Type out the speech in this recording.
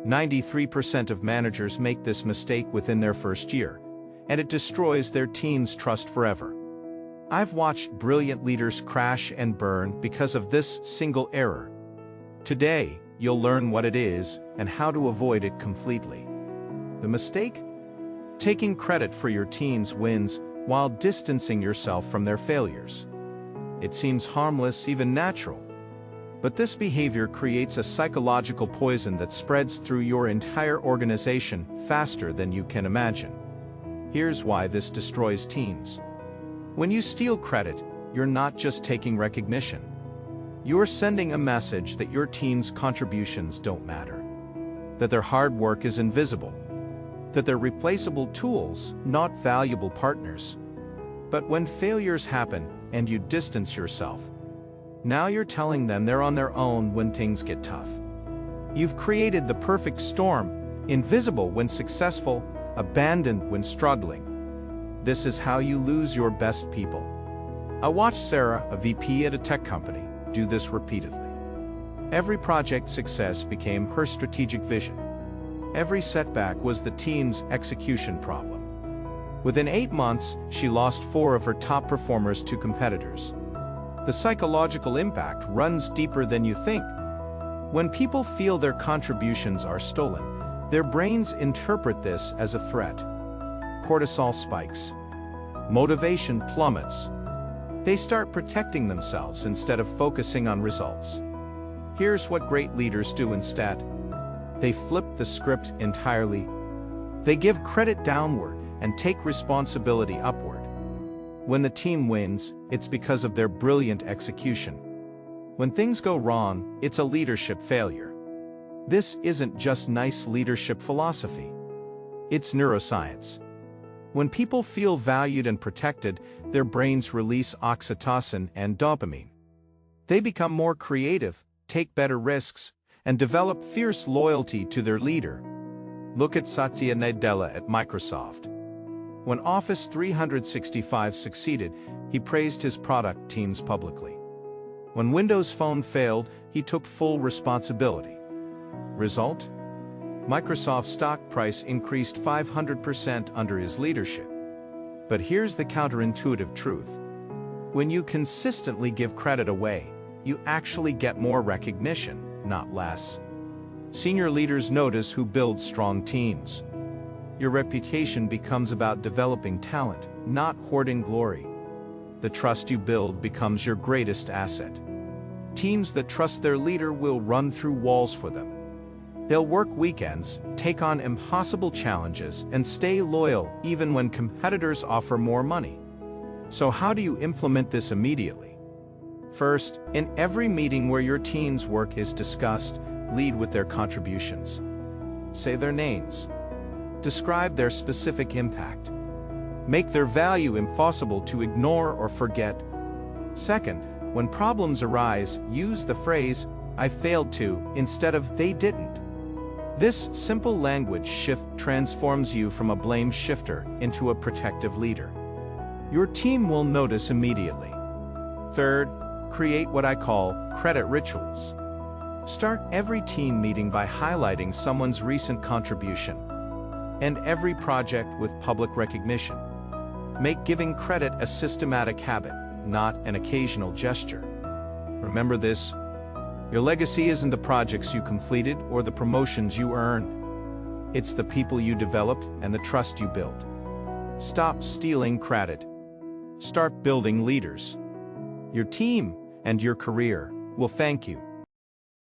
93% of managers make this mistake within their first year, and it destroys their team's trust forever. I've watched brilliant leaders crash and burn because of this single error. Today, you'll learn what it is and how to avoid it completely. The mistake? Taking credit for your team's wins while distancing yourself from their failures. It seems harmless, even natural. But this behavior creates a psychological poison that spreads through your entire organization faster than you can imagine. Here's why this destroys teams. When you steal credit, you're not just taking recognition. You're sending a message that your team's contributions don't matter, that their hard work is invisible, that they're replaceable tools, not valuable partners. But when failures happen and you distance yourself, now you're telling them they're on their own when things get tough. You've created the perfect storm, invisible when successful, abandoned when struggling. This is how you lose your best people. I watched Sarah, a VP at a tech company, do this repeatedly. Every project success became her strategic vision. Every setback was the team's execution problem. Within 8 months, she lost 4 of her top performers to competitors. The psychological impact runs deeper than you think. When people feel their contributions are stolen, their brains interpret this as a threat. Cortisol spikes. Motivation plummets. They start protecting themselves instead of focusing on results. Here's what great leaders do instead. They flip the script entirely. They give credit downward and take responsibility upward. When the team wins, it's because of their brilliant execution. When things go wrong, it's a leadership failure. This isn't just nice leadership philosophy. It's neuroscience. When people feel valued and protected, their brains release oxytocin and dopamine. They become more creative, take better risks, and develop fierce loyalty to their leader. Look at Satya Nadella at Microsoft. When Office 365 succeeded, he praised his product teams publicly. When Windows Phone failed, he took full responsibility. Result? Microsoft's stock price increased 500% under his leadership. But here's the counterintuitive truth. When you consistently give credit away, you actually get more recognition, not less. Senior leaders notice who builds strong teams. Your reputation becomes about developing talent, not hoarding glory. The trust you build becomes your greatest asset. Teams that trust their leader will run through walls for them. They'll work weekends, take on impossible challenges, and stay loyal even when competitors offer more money. So how do you implement this immediately? First, in every meeting where your team's work is discussed, lead with their contributions. Say their names. Describe their specific impact. Make their value impossible to ignore or forget. Second, when problems arise, use the phrase, "I failed to," instead of "they didn't." This simple language shift transforms you from a blame shifter into a protective leader. Your team will notice immediately. Third, create what I call credit rituals. Start every team meeting by highlighting someone's recent contribution. End every project with public recognition. Make giving credit a systematic habit, not an occasional gesture. Remember this: your legacy isn't the projects you completed or the promotions you earned. It's the people you developed and the trust you built. Stop stealing credit. Start building leaders. Your team and your career will thank you.